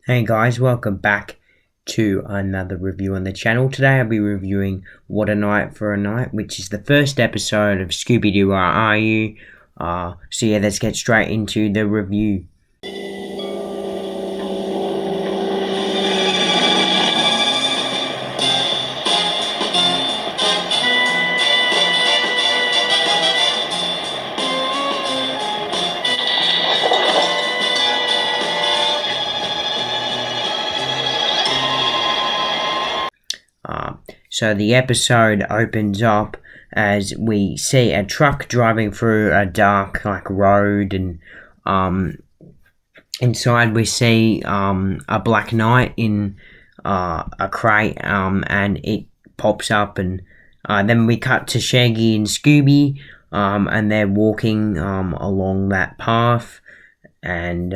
Hey guys, welcome back to another review on the channel. Today I'll be reviewing What a Night for a Night, which is the first episode of Scooby-Doo, Where Are You? So yeah, let's get straight into the review. So the episode opens up as we see a truck driving through a dark road, and inside we see a black knight in a crate, and it pops up, and then we cut to Shaggy and Scooby, and they're walking along that path, and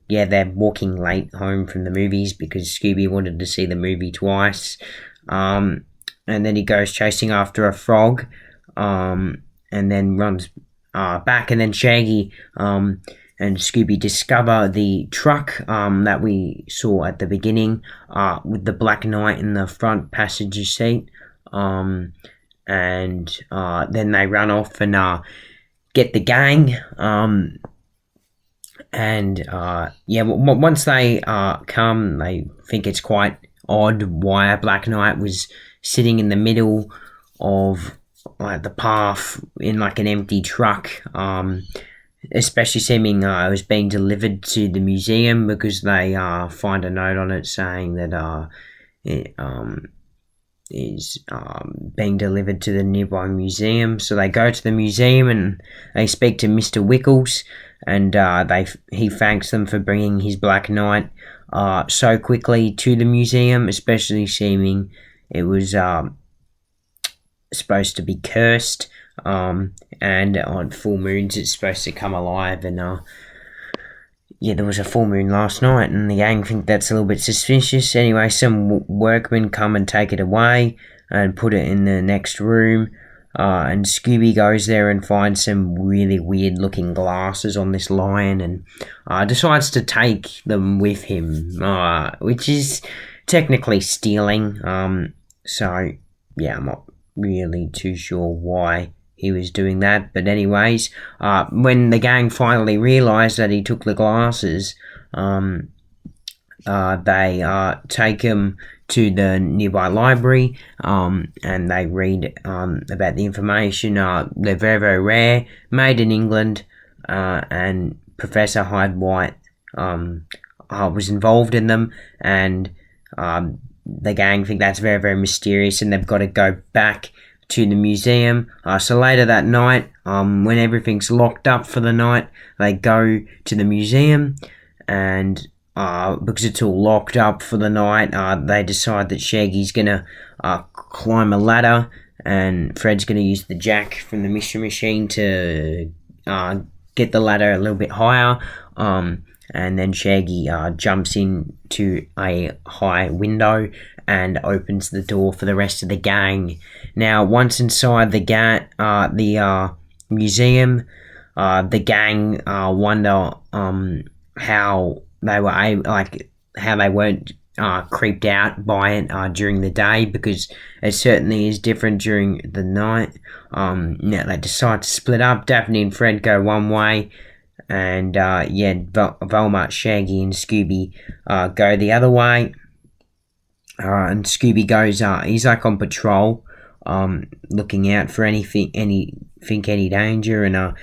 yeah, they're walking late home from the movies because Scooby wanted to see the movie twice. And then he goes chasing after a frog, and then runs back, and then Shaggy and Scooby discover the truck that we saw at the beginning, with the Black Knight in the front passenger seat, and then they run off and get the gang, and yeah, once they come, they think it's quite odd why a Black Knight was sitting in the middle of the path in an empty truck, especially seeming it was being delivered to the museum, because they find a note on it saying that it is being delivered to the nearby museum. So they go to the museum and they speak to Mr. Wickles, and he thanks them for bringing his Black Knight so quickly to the museum, especially seeming it was supposed to be cursed, and on full moons it's supposed to come alive, and yeah, there was a full moon last night, and the gang think that's a little bit suspicious. Anyway, some workmen come and take it away and put it in the next room, and Scooby goes there and finds some really weird looking glasses on this lion, and decides to take them with him, which is technically stealing. So yeah, I'm not really too sure why he was doing that, but anyways, when the gang finally realised that he took the glasses, they take him to the nearby library, and they read about the information. They're very, very rare, made in England, and Professor Hyde White was involved in them, and the gang think that's very, very mysterious, and they've got to go back to the museum. So later that night, when everything's locked up for the night, they go to the museum, and because it's all locked up for the night, they decide that Shaggy's gonna climb a ladder, and Fred's gonna use the jack from the mystery machine to get the ladder a little bit higher, and then Shaggy jumps into a high window and opens the door for the rest of the gang. Now, once inside the museum, the gang wonder how they were how they weren't creeped out by it during the day, because it certainly is different during the night. Now they decide to split up. Daphne and Fred go one way, and yeah, Velma, Shaggy, and Scooby go the other way. And Scooby goes, he's on patrol, looking out for any danger, and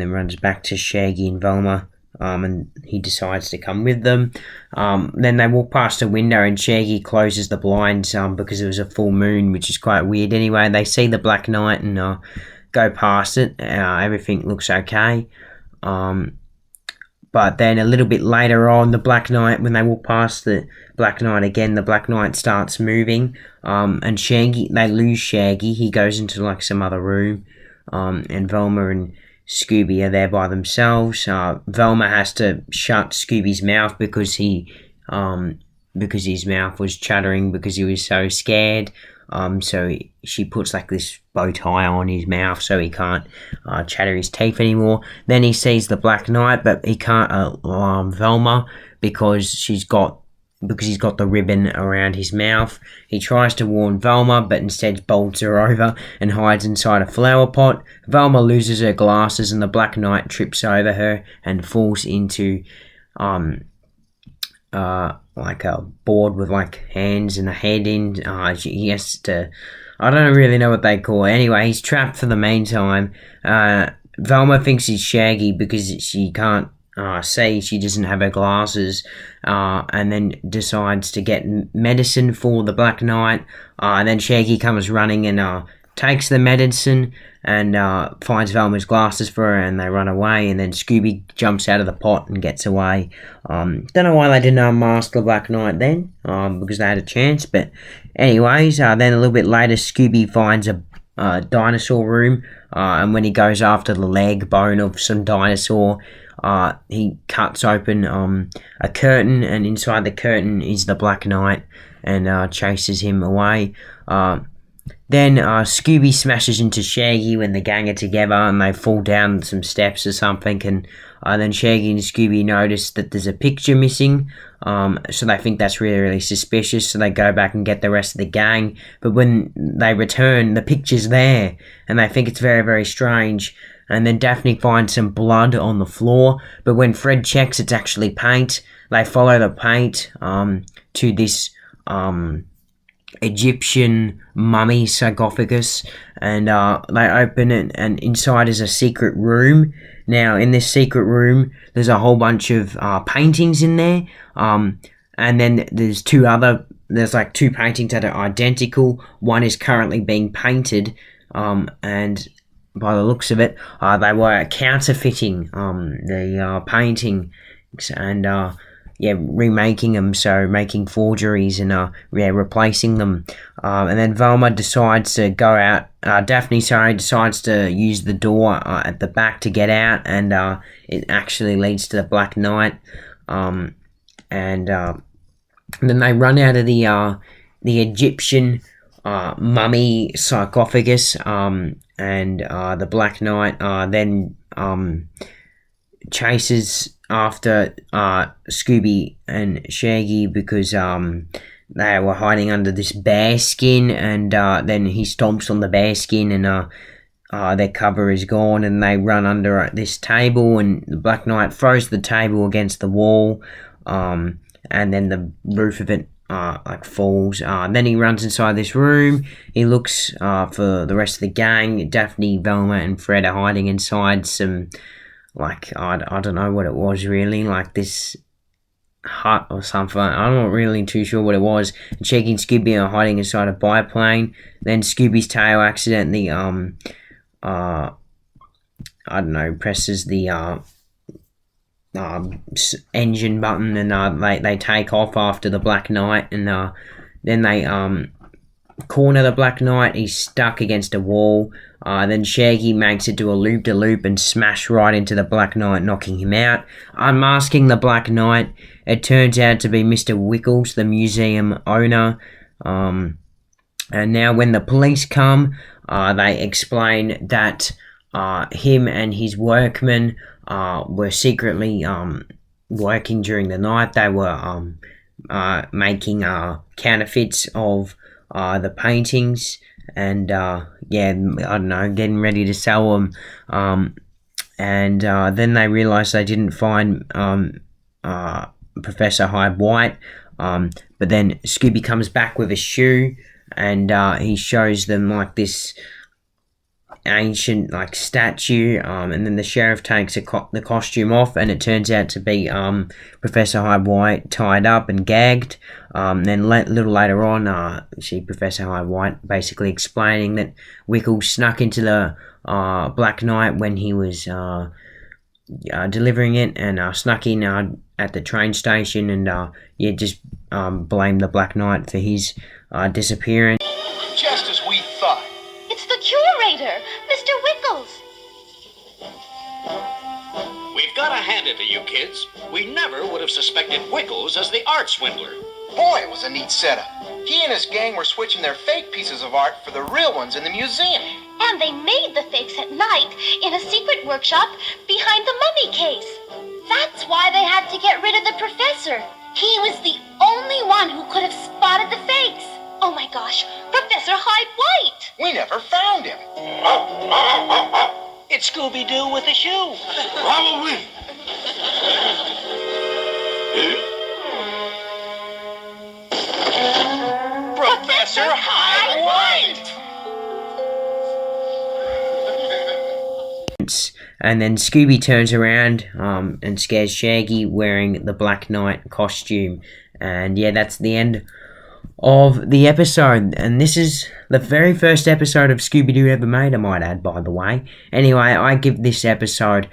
then runs back to Shaggy and Velma, and he decides to come with them. Then they walk past a window, and Shaggy closes the blinds because it was a full moon, which is quite weird. Anyway, they see the Black Knight and go past it. Everything looks okay. But then a little bit later on, the Black Knight, when they walk past the Black Knight again, the Black Knight starts moving, and they lose Shaggy. He goes into some other room, and Velma and Scooby are there by themselves. Velma has to shut Scooby's mouth because his mouth was chattering because he was so scared. So she puts this bow tie on his mouth so he can't chatter his teeth anymore. Then he sees the Black Knight, but he can't alarm Velma because she's got because he's got the ribbon around his mouth. He tries to warn Velma, but instead bolts her over and hides inside a flower pot. Velma loses her glasses, and the Black Knight trips over her and falls into like a board with like hands and a head in. He has to. I don't really know what they call it. Anyway, he's trapped for the meantime. Velma thinks he's Shaggy because she can't see. She doesn't have her glasses, and then decides to get medicine for the Black Knight. And then Shaggy comes running and takes the medicine and finds Velma's glasses for her, and they run away. And then Scooby jumps out of the pot and gets away. Don't know why they didn't unmask the Black Knight then, because they had a chance. But anyways, then a little bit later, Scooby finds a dinosaur room, and when he goes after the leg bone of some dinosaur, he cuts open a curtain, and inside the curtain is the Black Knight, and chases him away. Then Scooby smashes into Shaggy when the gang are together, and they fall down some steps or something, and then Shaggy and Scooby notice that there's a picture missing, so they think that's really, really suspicious, so they go back and get the rest of the gang. But when they return, the picture's there, and they think it's very, very strange. And then Daphne finds some blood on the floor, but when Fred checks, it's actually paint. They follow the paint to this Egyptian mummy sarcophagus, and they open it, and inside is a secret room. Now, in this secret room, there's a whole bunch of paintings in there, and then there's like two paintings that are identical. One is currently being painted, and by the looks of it, they were counterfeiting the painting, and remaking them, so making forgeries and replacing them. And then Velma decides to go out. Daphne, decides to use the door at the back to get out, and it actually leads to the Black Knight. And then they run out of the Egyptian mummy sarcophagus, and the Black Knight then chases after Scooby and Shaggy because they were hiding under this bear skin, and then he stomps on the bear skin, and their cover is gone, and they run under this table, and the Black Knight throws the table against the wall, and then the roof of it falls. Then he runs inside this room. He looks for the rest of the gang. Daphne, Velma, and Fred are hiding inside some, I don't know what it was really, like this hut or something. I'm not really too sure what it was. And Shaggy and Scooby are hiding inside a biplane. Then Scooby's tail accidentally presses the engine button, and they take off after the Black Knight, and then they corner the Black Knight. He's stuck against a wall. Then Shaggy makes it do a loop-de-loop and smash right into the Black Knight, knocking him out. Unmasking the Black Knight, it turns out to be Mr. Wickles, the museum owner. And now when the police come, they explain that him and his workmen were secretly working during the night. They were making counterfeits of the paintings, and I don't know, getting ready to sell them. And then they realised they didn't find Professor Hyde White. But then Scooby comes back with a shoe, and he shows them like this ancient statue, and then the sheriff takes the costume off, and it turns out to be Professor Hyde White tied up and gagged. Then a little later on, see Professor Hyde White basically explaining that Wickles snuck into the Black Knight when he was delivering it, and snuck in at the train station, and just blamed the Black Knight for his disappearance. Just as we thought. It's the curator, Mr. Wickles. We've got to hand it to you kids. We never would have suspected Wickles as the art swindler. Boy, it was a neat setup. He and his gang were switching their fake pieces of art for the real ones in the museum. And they made the fakes at night in a secret workshop behind the mummy case. That's why they had to get rid of the professor. He was the only one who could have spotted the fakes. Oh my gosh, Professor Hyde-White! We never found him. It's Scooby-Doo with a shoe. Probably. Professor Hyde-White! And then Scooby turns around and scares Shaggy wearing the Black Knight costume. And yeah, that's the end of the episode. And this is the very first episode of Scooby-Doo ever made, I might add, by the way. Anyway, I give this episode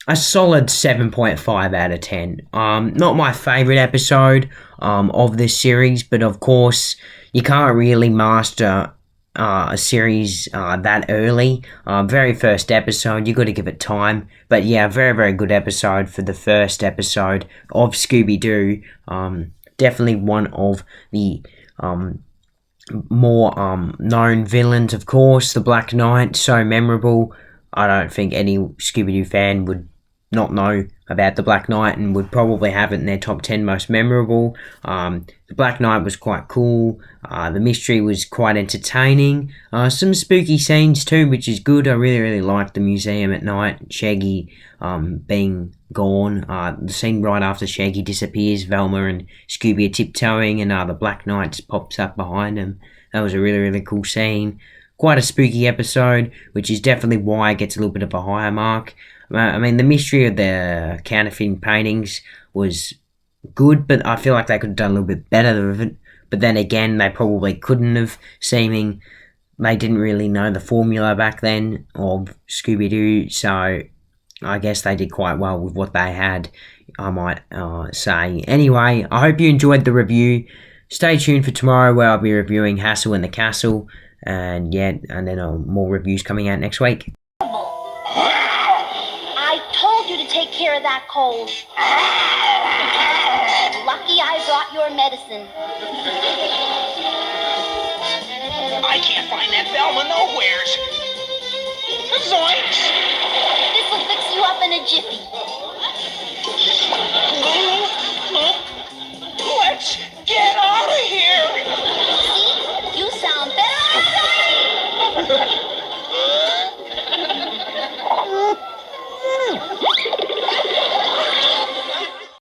a solid 7.5 out of 10. Not my favourite episode of this series, but of course, you can't really master a series that early. Very first episode, you got to give it time. But yeah, very, very good episode for the first episode of Scooby-Doo. Definitely one of the more known villains, of course. The Black Knight, so memorable. I don't think any Scooby-Doo fan would not know about the Black Knight and would probably have it in their top 10 most memorable. The Black Knight was quite cool. The mystery was quite entertaining. Some spooky scenes too, which is good. I really, really liked the museum at night. Shaggy being gone. The scene right after Shaggy disappears, Velma and Scooby are tiptoeing and the Black Knight just pops up behind him. That was a really, really cool scene. Quite a spooky episode, which is definitely why it gets a little bit of a higher mark. I mean, the mystery of the counterfeit paintings was good, but I feel like they could have done a little bit better with it. But then again, they probably couldn't have, seeming they didn't really know the formula back then of Scooby-Doo, so I guess they did quite well with what they had, I might say. Anyway, I hope you enjoyed the review. Stay tuned for tomorrow where I'll be reviewing Hassel and the Castle, and then more reviews coming out next week. I told you to take care of that cold. Lucky I brought your medicine. I can't find that Velma nowheres. Zoinks! This'll fix you up in a jiffy. Let's get out of here! See? You sound better already!